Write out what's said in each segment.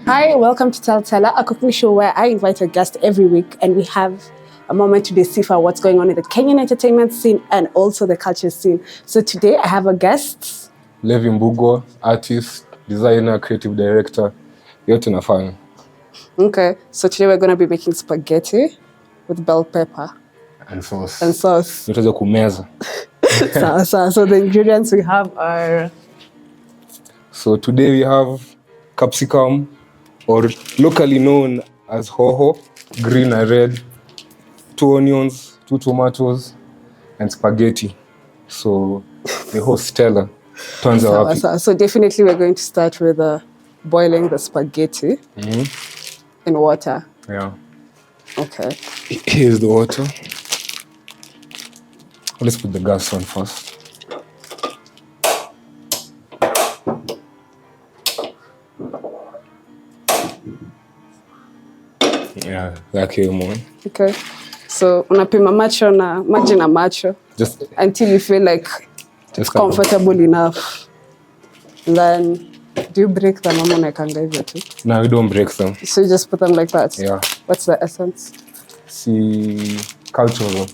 Hi, welcome to Tela, a cooking show where I invite a guest every week and we have a moment to decipher what's going on in the Kenyan entertainment scene and also the culture scene. So today I have a guest. Levy Mbugua, artist, designer, creative director. Yote nafanya. Okay, so today we're going to be making spaghetti with bell pepper. And sauce. Nitaweza kumeza. So the ingredients we have are... So today we have capsicum, or locally known as hoho, green and red, 2 onions, 2 tomatoes, and spaghetti. So the host Tela. So definitely we're going to start with boiling the spaghetti in water. Yeah. Okay. Here's the water. Let's put the gas on first. Yeah, that came on. Okay. So unapima macho na maji na macho just until you feel like it's comfortable enough. Then do you break them? No, we don't break them. So you just put them like that? Yeah. What's the essence? See, cultural.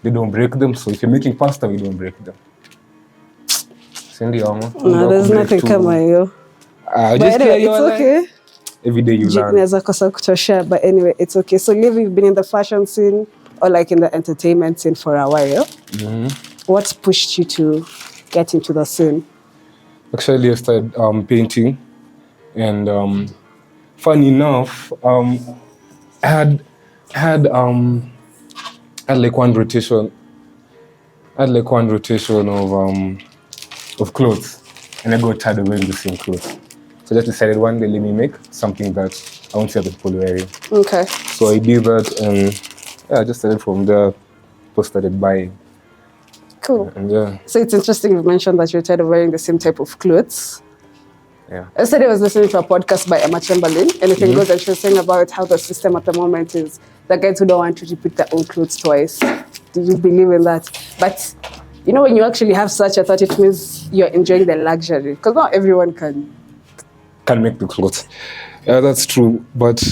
They don't break them. So if you're making pasta, we don't break them. No, there's nothing kama hiyo. But anyway, it's okay. Every day you learn. But anyway, it's okay. So Levy, you've been in the fashion scene or like in the entertainment scene for a while. Mm-hmm. What's pushed you to get into the scene? Actually, I started painting, and funny enough, I had like one rotation. I had like one rotation of clothes, and I got tired of wearing the same clothes. So I just decided one day, let me make something that I won't see other people wearing. Okay. So I did that, and I just started from there. People started buying. Cool. And yeah. So it's interesting you mentioned that you're tired of wearing the same type of clothes. Yeah. Yesterday I was listening to a podcast by Emma Chamberlain, Anything Goes, and she was saying about how the system at the moment is the guys who don't want to repeat their old clothes twice. Do you believe in that? But you know, when you actually have such a thought, it means you're enjoying the luxury. Because not everyone can make the clothes. Yeah, that's true. But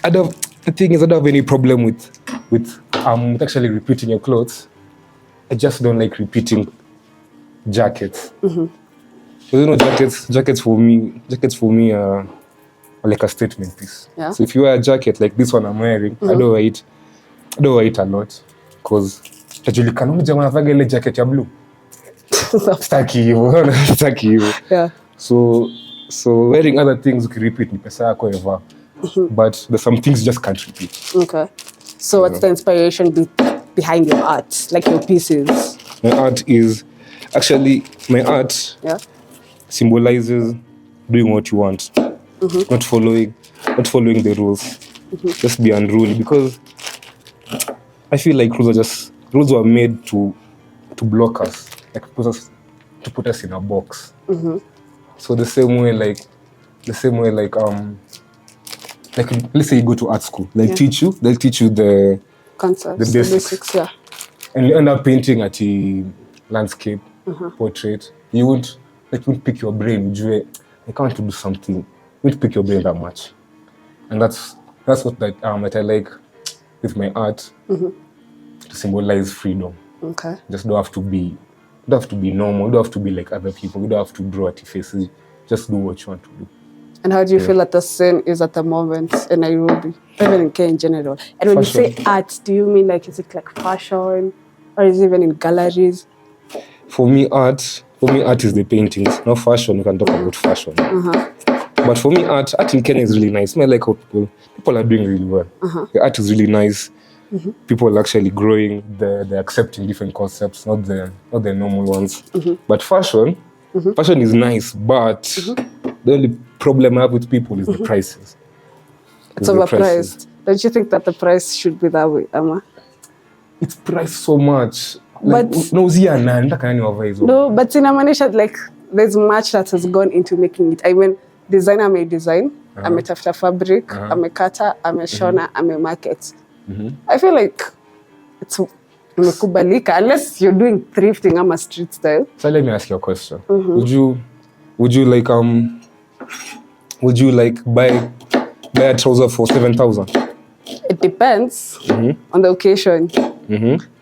the thing is, I don't have any problem with actually repeating your clothes. I just don't like repeating jackets. Mm-hmm. You know, jackets for me are like a statement piece. Yeah. So if you wear a jacket like this one I'm wearing, I don't wear it a lot because tajulikana mmoja anavaga ile jacket ya blue. Staki hivyo. Yeah. So wearing other things you can repeat ni pesa yako ever. But there's some things you just can't repeat. Okay. So what's the inspiration behind your art, like your pieces? My art symbolizes doing what you want, not following the rules. Just be unruly, because I feel like rules were made to block us, like to put us in a box. So the same way like let's say you go to art school, they'll teach you the concepts, the basics, yeah. And you end up painting at a landscape, portrait. You won't pick your brain. I can't do something. You won't pick your brain that much, and that's what that I like with my art, to symbolize freedom. Okay. Just don't have to be normal. You don't have to be like other people. You don't have to draw at your faces. Just do what you want to do. And how do you feel that the scene is at the moment in Nairobi, even in Kenya in general? And when Fashion. You say art, do you mean like, is it like fashion, or is it even in galleries? For me, art is the paintings, not fashion. You can talk about fashion. But for me, art in Kenya is really nice. I like how people are doing really well. The art is really nice. People are actually growing. They're accepting different concepts, not the normal ones. But fashion is nice. But the only problem I have with people is the prices. It's overpriced. Don't you think that the price should be that way, Emma? It's priced so much. Like, but no, but in Amanisha, like there's much that has gone into making it. I mean, designer may design, ametafuta fabric, amekata, ameshona, amemarket. I feel like it's imekubalika unless you're doing thrifting ama street style. So let me ask you a question. Would you like would you like buy a trouser for 7,000? It depends on the occasion.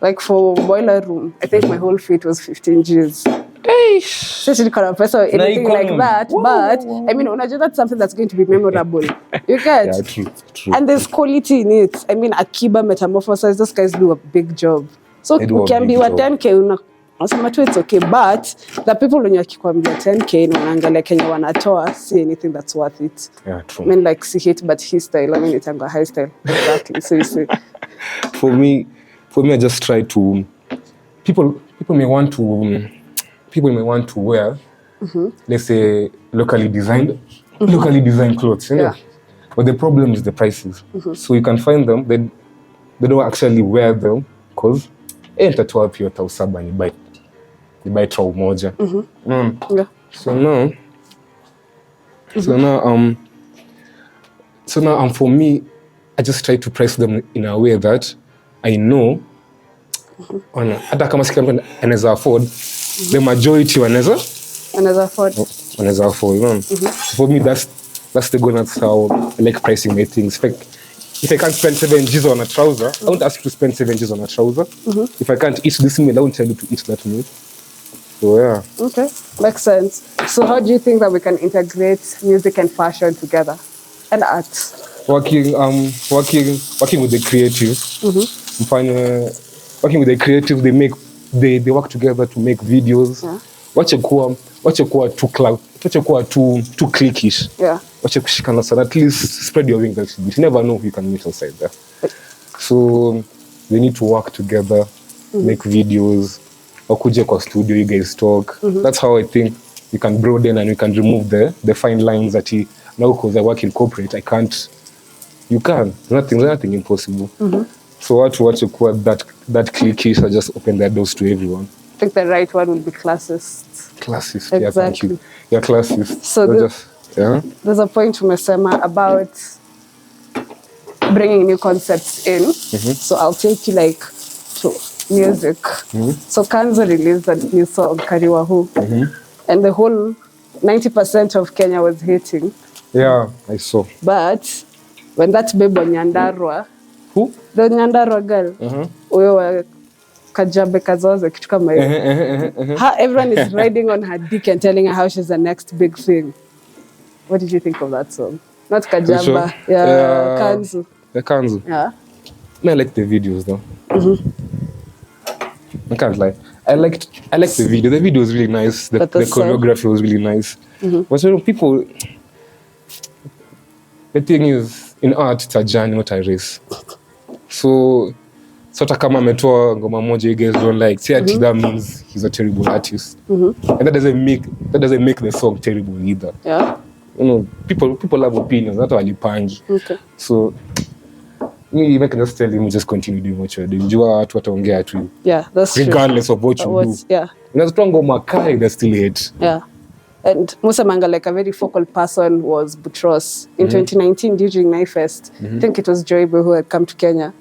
Like for boiler room, I think my whole fit was 15 G's. So anything like that. But I mean, that's something that's going to be memorable. You get? Yeah, true. And there's quality in it. I mean, Akiba, Metamorphosis, those guys do a big job. So you can be what 10K. It's okay, but the people when you kikwambia 10K unaangalia Kenya wanatoa, see anything that's worth it. Yeah, true. I mean, like see hit, but his style. I mean, it's a high style. Exactly. So you see. For me, I just try to. People may want to wear, let's say, locally designed clothes. You know? But the problem is the prices. So you can find them. They don't actually wear them because nitatoa pia tausaba ni buy trau moja. So now for me, I just try to price them in a way that I know hata kama sikila mtu anaweza afford, the majority wanaweza afford, you know? For me, that's the goal. That's how I like pricing my things. If I can't spend 7 G's on a trouser, I won't ask you to spend 7 G's on a trouser. If I can't eat this meal, I won't tell you to eat that meal. So yeah. Okay, makes sense. So how do you think that we can integrate music and fashion together, and art? Working with the creative. Working with the creative, they work together to make videos. Wache kuwa too cliquish. Wache kushikana sana. At least spread your wings a little bit. You never know who you can meet outside there. So they need to work together, make videos. Wakuje kwa studio, you guys talk. That's how I think we can broaden and we can remove the fine lines that now because I work in corporate, I can't. You can. There's nothing impossible. So wache kuwa that cliquish, I just open their doors to everyone. I think the right one would be classist. Exactly. Yeah, thank you. Yeah, classist. So there's a point umesema about bringing new concepts in. So I'll take you like to music. So Kanzo released a new song, Kariwahu. And the whole 90% of Kenya was hating. Yeah, I saw. But when that babe on Nyandarua, who? The Nyandarua girl, we Kajabe Kazoze, kitu kama hiyo. How everyone is riding on her dick and telling her how she's the next big thing. What did you think of that song? Not Kajaba, sure. Kanzu. The Kanzu. Yeah. I like the videos though. I can't lie. I liked the video. The video was really nice. The choreography was really nice. But you know, people. The thing is, in art, it's a journey, not a race. So hata kama ametoa ngoma moja you guys don't like, say that means he's a terrible artist. And that doesn't make the song terrible either. Yeah. You know, people have opinions. That's why walipangi. Okay. So me can just tell him just continue doing what you're doing. Jua watu wataongea tu. Yeah, that's regardless of what you do. Yeah. Unazitoa ngoma kali, they still hate. Yeah. And Musa Manga, like a very focal person, was Butros. In 2019 during Naifest, I think it was Joybo who had come to Kenya.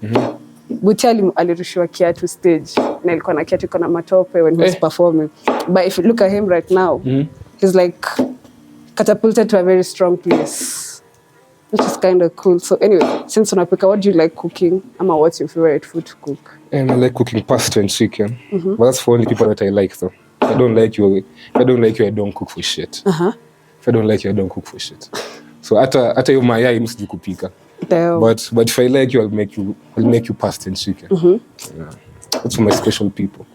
Butali alirushiwa kiatu stage na ilikuwa na kiatu iko na matope when he was performing. But if you look at him right now, he's like catapulted to a very strong place, which is kind of cool. So anyway, since unapika, what do you like cooking? Ama what's your favorite food to cook? And I like cooking pasta and chicken. But that's for only people that I like though. If I don't like you, I don't cook for shit. If I don't like you, I don't cook for shit. So hata hiyo mayai msiju kupika. But if I like you, I'll make you pasta and chicken. Yeah. That's for my special people.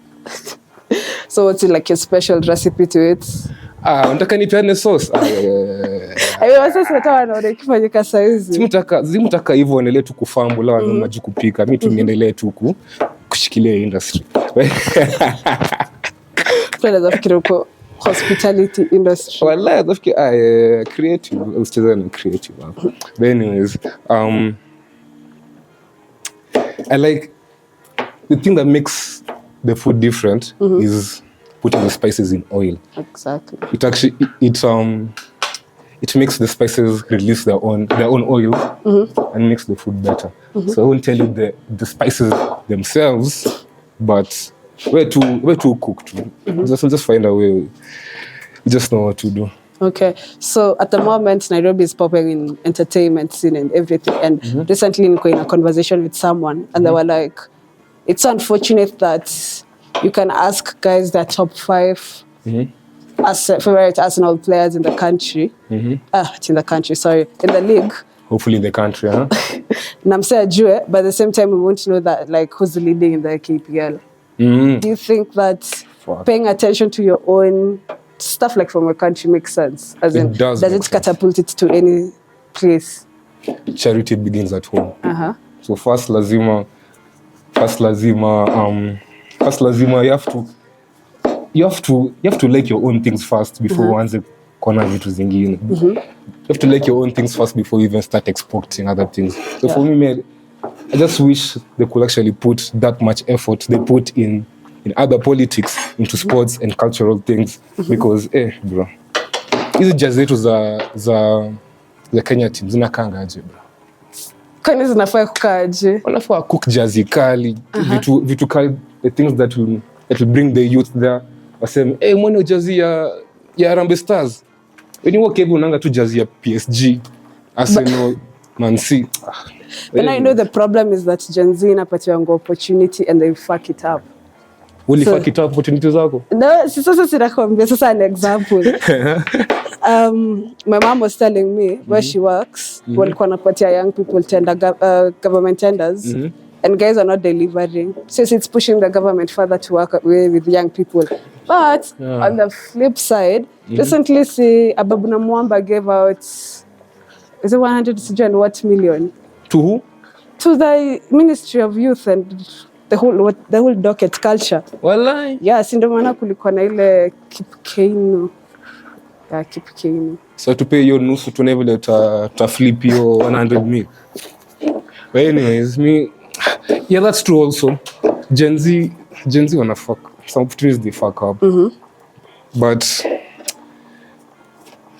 So what's like your special recipe to it? Unataka nipeane sauce? Sasa wanaona kifanyika saizi. Zimtaka hivyo endelee tu kufambu la wanaume maji kupika. Mimi tu niendelee tu kushikilia industry. Tunaweza fikiri uko hospitality industry. Wallahi nafikiri creative, ustazana creative. But anyways, I like the thing that makes the food different is putting the spices in oil. Exactly. It actually it makes the spices release their own oil and makes the food better. So I won't tell you the spices themselves, but we're too cooked. Just find a way. You just know what to do. Okay, so at the moment, Nairobi is popping in entertainment scene and everything. And recently, in a conversation with someone, and they were like, "It's unfortunate that you can ask guys their top 5 as favorite Arsenal players in the country. In the country, sorry, in the league. Hopefully in the country, huh? Namse ajue, but at the same time, we want to know that like who's leading in the KPL. Do you think that paying attention to your own stuff like from a country makes sense? As in, does it catapult it to any place? Charity begins at home. So first lazima you have to like your own things first before uanze kuona vitu zingine. You have to like your own things first before you even start exporting other things. So for me, I just wish they could actually put that much effort they put in other politics into sports and cultural things because bro, hizi jazz zetu za Kenya team zinakanga aje bro? Kwani zinafaa kukaje? Wanafaa cook jazz kali, vitu kali, the things that will bring the youth there. Waseme mwana jazz ya Harambee Stars. When you walk even unanga tu jazz ya PSG, Arsenal, Man City. But I know the problem is that Gen Z inapatiwa opportunity and they fuck it up. Will fuck it up opportunities zako? No, sasa sinakwambia sasa an example. My mom was telling me where she works, walikuwa wanapatia young people government tenders, and guys are not delivering. So it's pushing the government further to work away with young people. But on the flip side, recently, Ababu na Mwamba gave out, is it 100 million? To who? To the Ministry of Youth and the whole docket culture. Walai. Yeah, si ndio maana kulikuwa na ile kipkeino. Yeah, kipkeino. So to pay your nusu to never to flip your 100 mil. But anyways, that's true also. Gen Z wanna fuck. Some opportunities they fuck up. But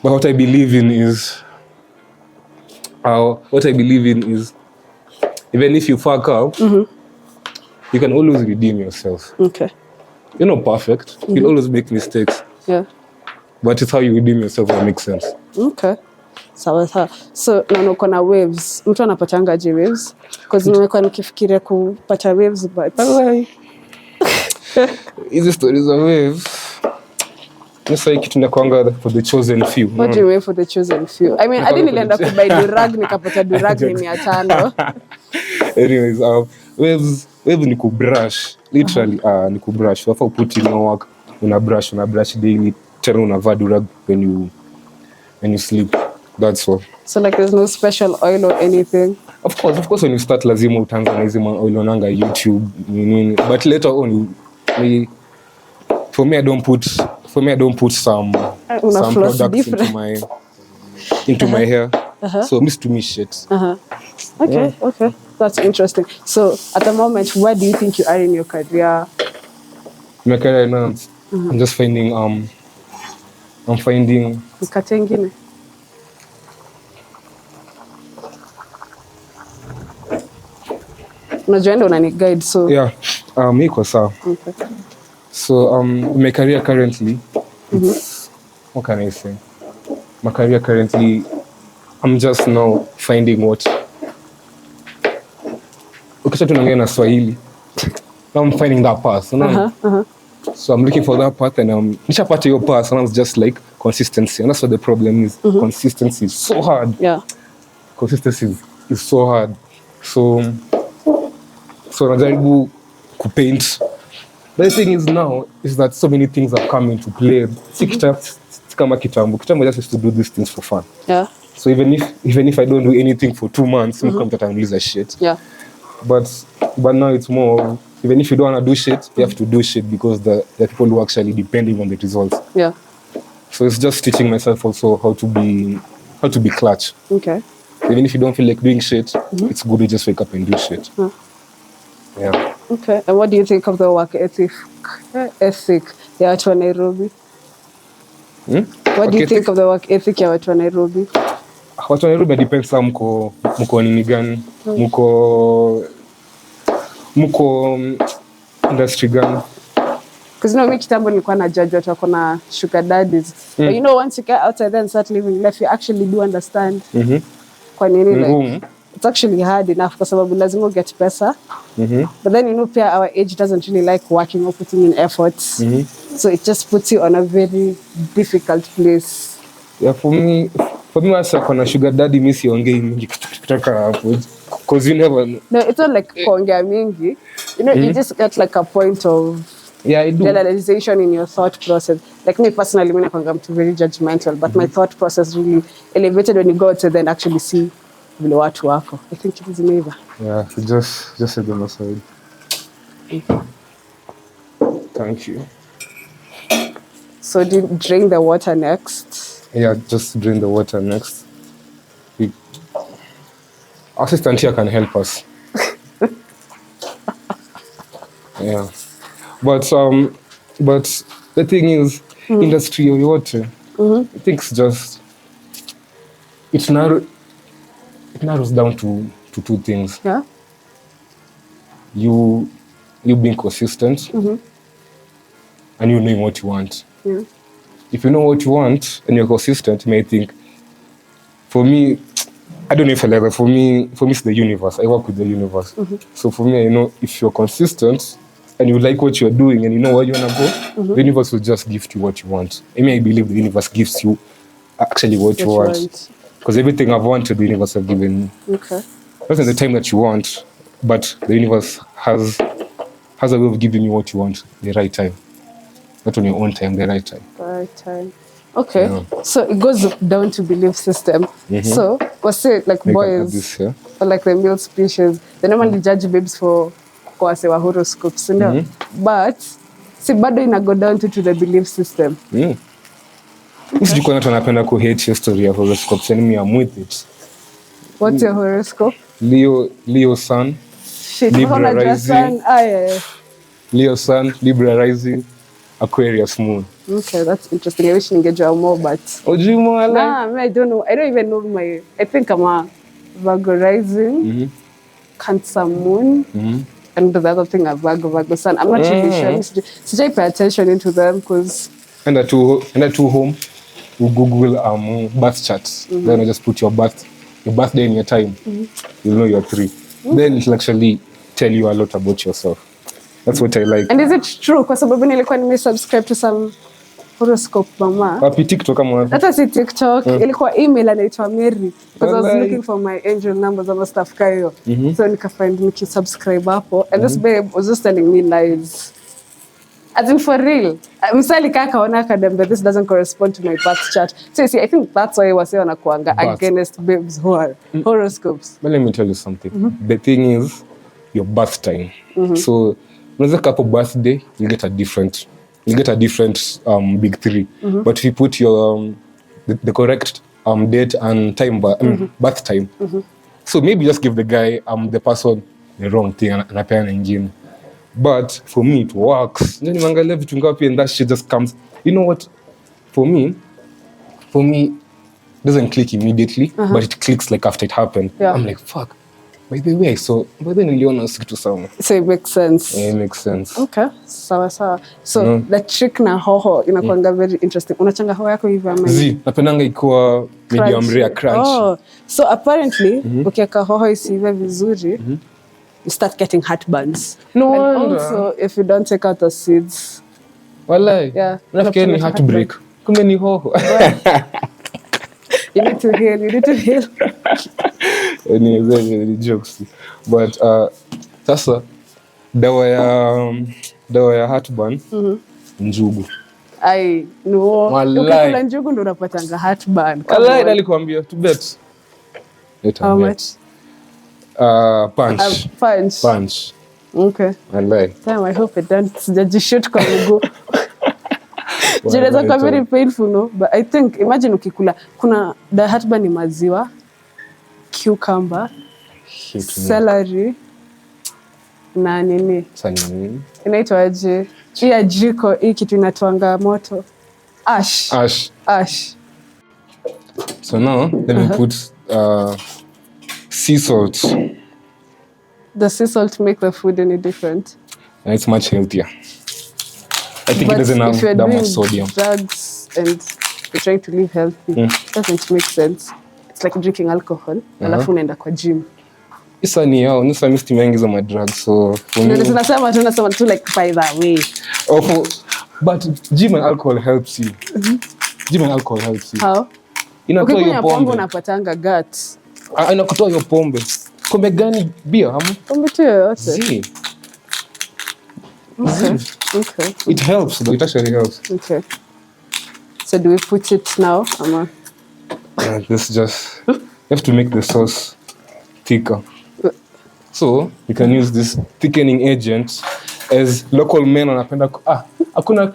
what I believe in is even if you fuck up, you can always redeem yourself. Okay. You're not perfect. You'll always make mistakes. Yeah. But it's how you redeem yourself that makes sense. Okay. Sawa. So, naona kuna waves. Mtu anapatanga je waves? Because nimekuwa nikifikiria kupata waves, but hizi stories of waves. Nisa kitu nakwanga for the chosen few. What do you mean for the chosen few? I mean, hadi nilienda kubuy durag nikapata durag ni 500. Anyways, waves ni kubrush. Literally, ni kubrush. Wafa put in your work, una brush daily. Tena unavaa durag when you sleep. That's all. So like there's no special oil or anything? Of course when you start lazima utaanza na hizo oil onanga YouTube nini. But later on for me I don't put some products into my hair. So I'm used to me shit. Okay. That's interesting. So at the moment, where do you think you are in your career? My career now, I'm just finding Mkate ingine. Unajua ndo unani guide so. Yeah. Iko sawa. Okay. So my career currently, what can I say? My career currently, I'm just now finding what. Ukisha tunaongea na Swahili. Now I'm finding that path. So I'm looking for that path and nishapata your path and I was just like consistency. And that's what the problem is. Consistency is so hard. Yeah. Consistency is so hard. So najaribu kupaint. The thing is now is that so many things have come into play. Kama kitambo just used to do these things for fun. Yeah. So even if I don't do anything for 2 months, you come to and lose a shit. Yeah. But now it's more, even if you don't want to do shit, you have to do shit because the people who are actually depending on the results. Yeah. So it's just teaching myself also how to be clutch. Okay. Even if you don't feel like doing shit, it's good to just wake up and do shit. Yeah. Okay. And what do you think of the work ethic ya watu wa Nairobi? What do you think of the work ethic ya watu wa Nairobi? Watu wa Nairobi depends sa mko nini gani? Mko industry gani? Because you know, me kitambo nilikuwa na judge watu wako na sugar daddies. But you know, once you get outside there and start living life, you actually do understand. Kwa nini like it's actually hard enough kwa sababu lazima get pesa. But then you know, pia our age doesn't really like working or putting in efforts. So it just puts you on a very difficult place. Yeah, for me wasa kuna sugar daddy mimi siongei mingi kutoka hapo. Because you never know. No, it's not like kuongea mingi. You know, you just get like a point of generalization in your thought process. Like me personally, I'm very judgmental, but my thought process really elevated when you go to then actually see vile watu wako. I think it is neighbor. Yeah, just set them aside. Thank you. So drink the water next. Yeah, just drink the water next. Assistant here can help us. Yeah. But the thing is, industry of water, I think it's just it narrows down to two things. Yeah. You being consistent and you knowing what you want. Yeah. If you know what you want and you're consistent, you may think, for me, I don't know if I like it. For me, it's the universe. I work with the universe. So for me, I know if you're consistent and you like what you're doing and you know where you want to go, the universe will just gift you what you want. I mean, I believe the universe gives you actually what you want. Because everything I've wanted, the universe has given me. Okay. Not at the time that you want, but the universe has a way of giving you what you want the right time. Not on your own time, the right time. The right time. Okay. Yeah. So it goes down to belief system. So was it like boys this, yeah? Or like the male species, they normally judge babes for wa horoscopes, you know? But see, bado ina go down to the belief system. Sijui kwa watu wanapenda ku hate history ya horoscopes, and me I'm with it. What's your horoscope? Leo sun. Shit, Libra rising. Yeah. Leo sun, Libra rising, Aquarius moon. Okay, that's interesting. I wish ningejua more, but I don't know. I don't even know I think I'm a Virgo rising, Cancer moon, and the other thing a Virgo sun. I'm not really sure. Sijai pay attention into them because and at home you Google birth charts. Then you just put your birthday and your time. You'll know you're 3. Then it'll actually tell you a lot about yourself. That's what I like. And is it true? Kwa sababu nilikuwa nimesubscribe to some horoscope mama. Wapi TikTok kama wapi? Hata si TikTok, ilikuwa email anaitwa Mary. Because I was looking for my angel numbers and stuff kayo. So nikafind nikisubscribe hapo. And this babe was just telling me lies. As in for real. Msali kaka ona kadembe, this doesn't correspond to my birth chart. So you see, I think that's why wase wanakuanga against babes who are horoscopes. But let me tell you something. The thing is your birth time. So unaweza kapo birthday, you get a different big 3. But if you put your the correct date and time, birth time. So maybe just give the guy the person the wrong thing and appear engine. But for me it works. Then you mangalia vitu ngapi and that shit just comes. You know what? For me it doesn't click immediately, but it clicks like after it happened. Yeah. I'm like, fuck. By the way, so but then niliona sikitu sana. So it makes sense. Yeah, it makes sense. Okay. Sawa. So the trick na hoho inakuanga very interesting. Unachanga hoho yako hivi ama hivi? Napendanga ikiwa medium rare crunch. Oh. So apparently ukiweka hoho isiive vizuri, you start getting heartburns. No and wonder. Also if you don't take out the seeds. Walai. Yeah. Nafikiri ni heartbreak. Kumbe ni hoho. You need to heal. Ni jokes. But sasa dawa ya heartburn njugu. Ai no. Ukikula njugu ndo unapatanga heartburn. Walai nalikwambia to bet. How much? Punch. Okay. Walai. Time I hope it don't sijajishoot kwa mguu. Jinaweza kuwa very painful, no? But I think, imagine ukikula, the heartburn ni maziwa, cucumber, celery, na nini? Inaitwa aje? Hii jiko, hii kitu inatoanga moto. Ash. So now, let me put sea salt. Does sea salt make the food any different? And it's much healthier. I think But it doesn't if you're have that doing much sodium. drugs and you're trying to live healthy, it doesn't make sense. It's like drinking alcohol, alafu unaenda kwa gym. Isa ni yao, nisa misti mengi za my drugs, so for me... Tunasema tu like by the way. But gym and alcohol helps you. Gym and alcohol helps you. How? Inatoa hiyo Ukikunywa pombe pombe. unapatanga guts. Inakutoa hiyo pombe. Pombe gani? Beer, Pombe tu yoyote. See. Okay. It helps though, it actually helps. Okay. So do we put it now? This just... You have to make the sauce thicker. So, you can use this thickening agent as local men wanapenda hakuna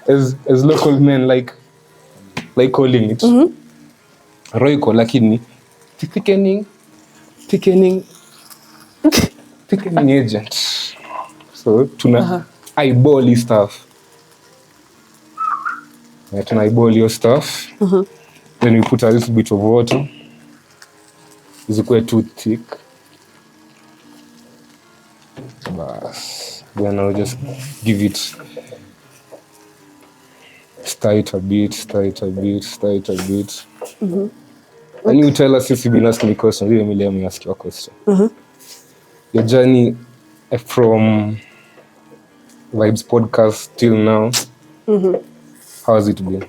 as local men like calling it. Roiko lakini thickening agent. So, tuna eyeball stuff. Tuna eyeball your stuff. Then we put a little bit of water. Isikuwe too thick. Then I'll just give it, stir it a bit. And you tell us, since you've been asking me questions, let me ask you a question. Your journey from Vibes Podcast till now, how has it been?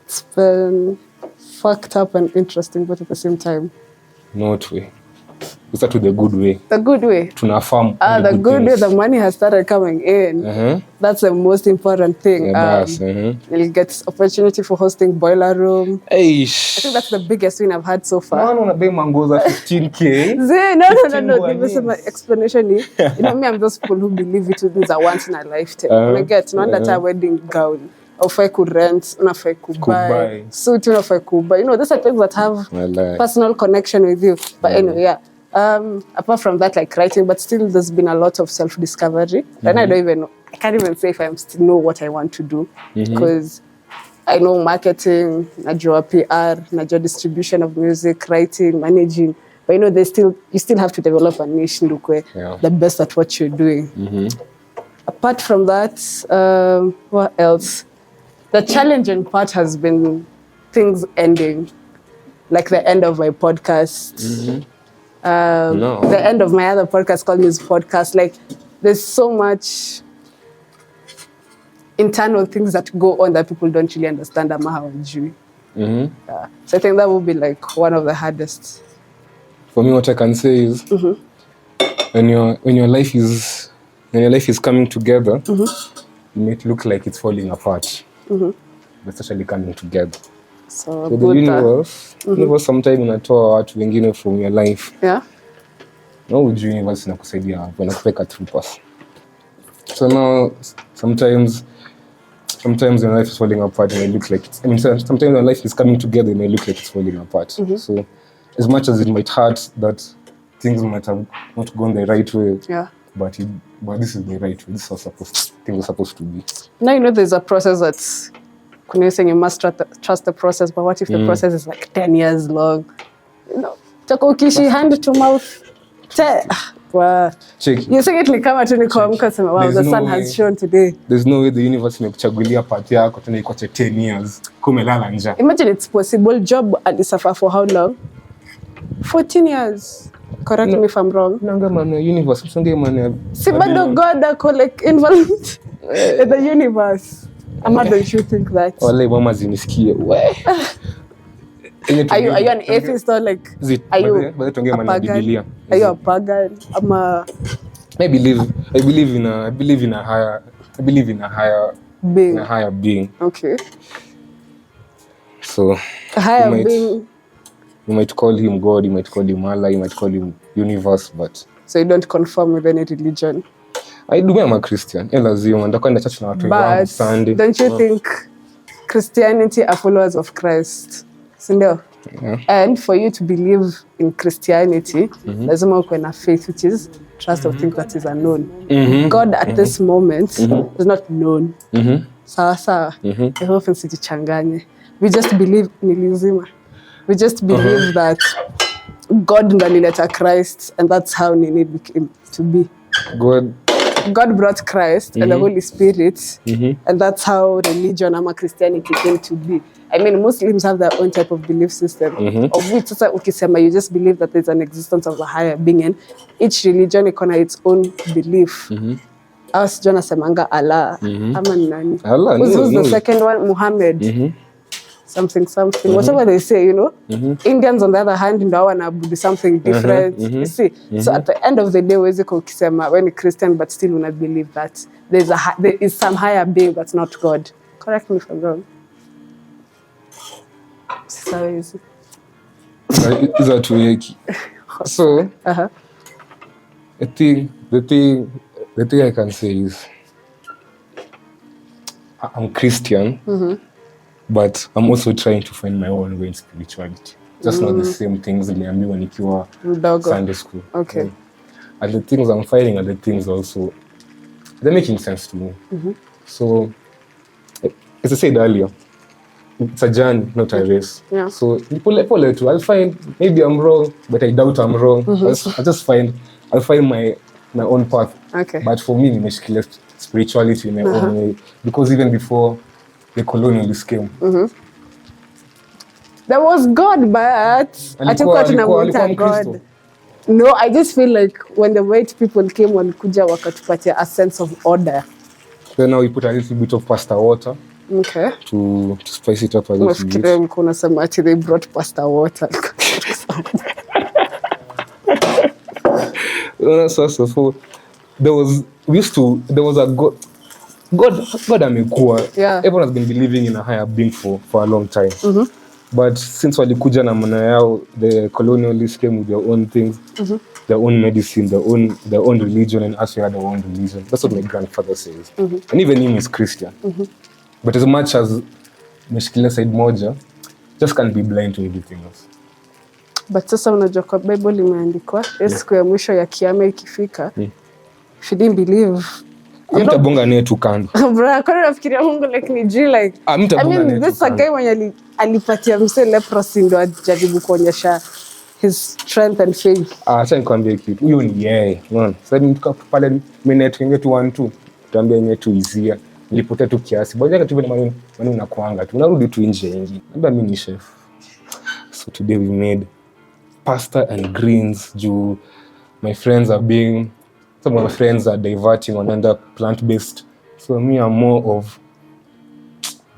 It's been fucked up and interesting, but at the same time. Not way. We start with the good way. The good way. Tunafahamu. The good way, the money has started coming in. That's the most important thing. You'll get opportunity for hosting Boiler Room. I think that's the biggest win I've had so far. No, mangoes at 15K. No. Give us an explanation. You know me, I'm those people who believe it is a once in a lifetime. When I get not that a wedding gown. If I could rent, if I could buy suit, if I could buy. You know, those are things that have personal connection with you. But anyway, yeah. Apart from that, like writing, but still there's been a lot of self-discovery. And I can't even say if I still know what I want to do. Because I know marketing, najua PR, najua distribution of music, writing, managing. But you know, you still have to develop a niche, ndukwe, the best at what you're doing. Apart from that, what else? The challenging part has been things ending, like the end of my podcast, the end of my other podcast called News Podcast. Like, there's so much internal things that go on that people don't really understand. So I think that would be like one of the hardest. For me, what I can say is, when your life is coming together, it might look like it's falling apart. But it's actually coming together. So the universe sometimes inatoa watu wengine from your life. Yeah. No, the universe inakusaidia hapo, inakupeka through pass. So now sometimes your life is falling apart and it looks like sometimes your life is coming together and it may look like it's falling apart. So as much as it might hurt that things might have not gone the right way. Yeah. But this is the right way. This is how things are supposed to be. Now you know there's a process that's, you're saying you must trust the process, but what if the process is like 10 years long? You know, takokishi hand to mouth. Wow. Check. You're saying it like kama tu nikuamka sema wow, the sun has shone today. There's no way the universe imekuchagulia part yako tena iko 10 years. Kumelala njaa. Imagine it's possible. Job alisuffer for how long? 14 years. Correct me if I'm wrong. Nanga man universe msonge man. Si bado God ako like involved in the universe. I'm not that you think that. Wale mama zinisikie. Are you an atheist or like? Are you a pagan? Are you a pagan? I believe in a higher being. Okay. So a higher being. You might call him God, you might call him Allah, you might call him universe, but... So you don't conform with any religion? I do, I'm a Christian. But don't you think Christianity are followers of Christ? Yeah. And for you to believe in Christianity, there's more kind of faith, which is trust of things that is unknown. God at this moment is not known. Sawa. I hope nsijichanganye. We just believe nilizima. We just believe that God ndo alileta Christ, and that's how Nini became to be. God God brought Christ and the Holy Spirit, and that's how religion ama Christianity came to be. I mean, Muslims have their own type of belief system, of which sasa ukisema you just believe that there's an existence of a higher being, and each religion icona its own belief. As John asemanga Allah, ama nani? Allah, Who's the second one? Muhammad. Something, whatever they say, you know. Indians, on the other hand, wanaabudu something different. You see, so at the end of the day, when you're Christian, but still not believe that there is some higher being that's not God. Correct me if I'm wrong. So easy. Is that way? So, I think the thing I can say is, I'm Christian. But I'm also trying to find my own way in spirituality. Just not the same things niliambiwa nikiwa Sunday school. Okay. And the things I'm finding are the things also, they're making sense to me. So, as I said earlier, it's a journey, not a race. Yeah. So, I'll find, maybe I'm wrong, but I doubt I'm wrong. I'll find my own path. Okay. But for me, nimeshikilia spirituality in my own way. Because even before the colonialists came. There was God, but alikuwa God. No, I just feel like when the white people came, walikuja wakatupatia a sense of order. So now we put a little bit of pasta water. Okay. To spice it up a little bit. They brought pasta water. So there was a God amekuwa. Yeah. Everyone has been believing in a higher being for a long time. But since walikuja na maana yao, the colonialists came with their own things, their own medicine, their own religion, and us we had our own religion. That's what my grandfather says. And even him is Christian. But as much as meshikilia side moja, just can't be blind to everything else. But sasa unajua kwa Bible imeandikwa, siku ya mwisho ya kiyama ikifika, if you didn't believe, mtabonga naye tu kando. Bro, kwa nafikiria Mungu like ni G like. I mean, this guy mwenye alipatia mse leprosy ndo ajaribu kuonyesha his strength and faith. Acha nikwambie kitu. Huyo ni yeye. Unaona? Sasa mtuka pale minute kinge tu 1 2. Tuambie yenyewe tu izia. Nilipotea tu kiasi. Bwana kati vile maneno unakuanga tu. Unarudi tu nje yengi. Labda mimi ni chef. So today we made pasta and greens. My friends are being some of my friends are diverting on end up plant-based. So me, I'm more of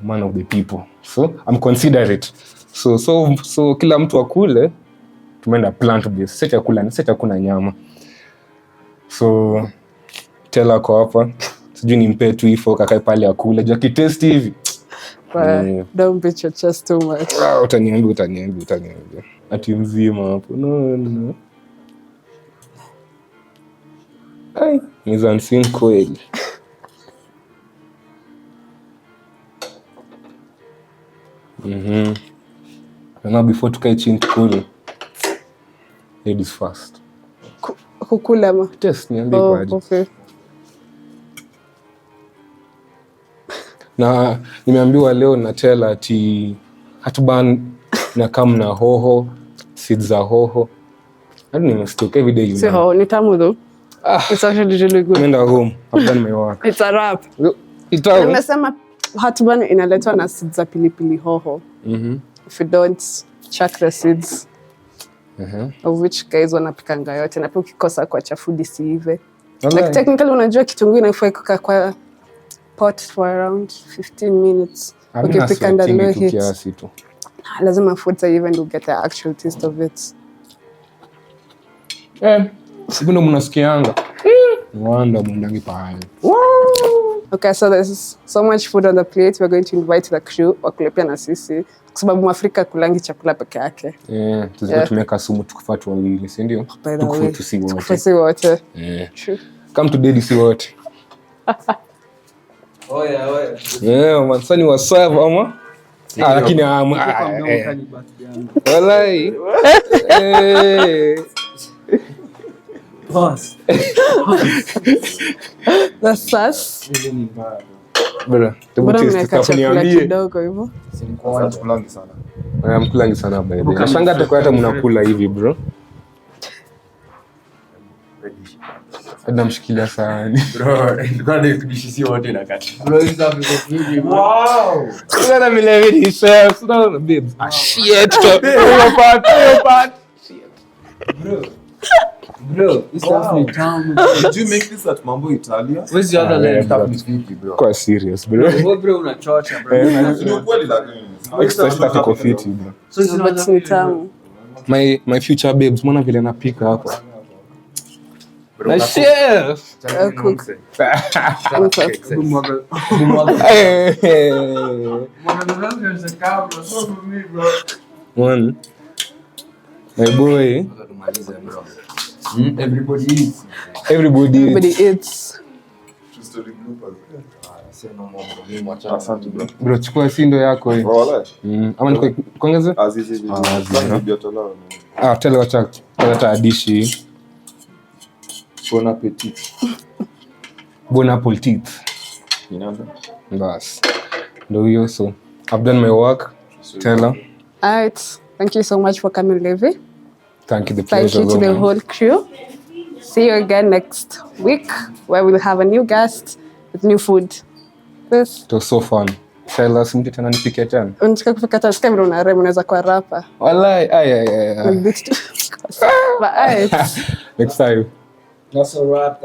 man of the people. So I'm considerate. So kila mtu akule, tumeenda plant-based. Seta kuna nyama. So Tela kwa hapa. Sijui nimpe tu ifo kakae pale akule. Jua kitesti hivi. Don't beat your chest too much. Utaniambia. Ati mzima hapo. No. Ai, mizansin kweli. Now before tukae chini tukule. Ladies first. Kukula ma? Just niambie kwaje. Okay. Na nimeambiwa leo na Tela ati hatuban na kam na hoho, seeds za hoho. I don't even stock every day you know. So, ni tamu though. It's actually really good. Nenda home. I've done my work. It's a wrap. Nimesema hatuban inaletwa na seeds za pilipili hoho. If you don't, chuck the seeds. Of which guys wanapikanga yote. Na pia ukikosa kwa chafudi siive. Like technically unajua kitunguu inafaa kukaa kwa pot for around 15 minutes. Ukipika under low heat. Lazima food even to get the actual taste of it. Sikundo mnasikianga. Wanda mundangi pahali. Okay, so there's so much food on the plate. We're going to invite the crew wakule pia na sisi. Kwa sababu Mwafrika kulangi chakula peke yake. Tumeka sumu tukufatu wawili, si ndio? Tukufatu si wote. Tukufatu wote. True. Come to daddy si wote. Yeah, mansani wasabu ama? Lakini walai. Boss. The sauce. Bora, niambie kidogo hivyo. Mkulangi sana. Mkulangi sana by the way. Nashanga hata mnakula hivi bro. Namshikilia sana. Bro, nilikuwa naikubishisi wote na kati. Bro, hizo hapo kwa video. Wow. Sasa vile vile chef. Sasa babes. Ah shit. Your part. Bro, this stuff ni tamu. Did you make this at Mambo Italia? Where's the other leg? Stuff is vipi, bro. Kwa serious, bro. Bro, unachocha, bro. Ni ukweli lakini. Extra stuff iko fiti, bro. So hizo But ni tamu. My future babes, mbona vile napika hapa? Na chef. Cook. One. My boy. Everybody Eats. True story bloopers. Asante bro. bro, chukua sindo yako hii. Wala. Ama niko kuongeze? Azizi. Tela wacha adishi. Bon appetit. Bon appetit. Bas. Ndio hiyo, so I've done my work. Tela. Alright. Thank you so much for coming, Levy. Thank you, the Thank pleasure. you to the whole crew. See you again next week where we'll have a new guest with new food. This. It was so fun. Tela, simti tena nipike tena. Unataka kufika taska vile una rhyme unaweza kwa rapper. Wallahi, ay. But alright. Next time. That's a wrap.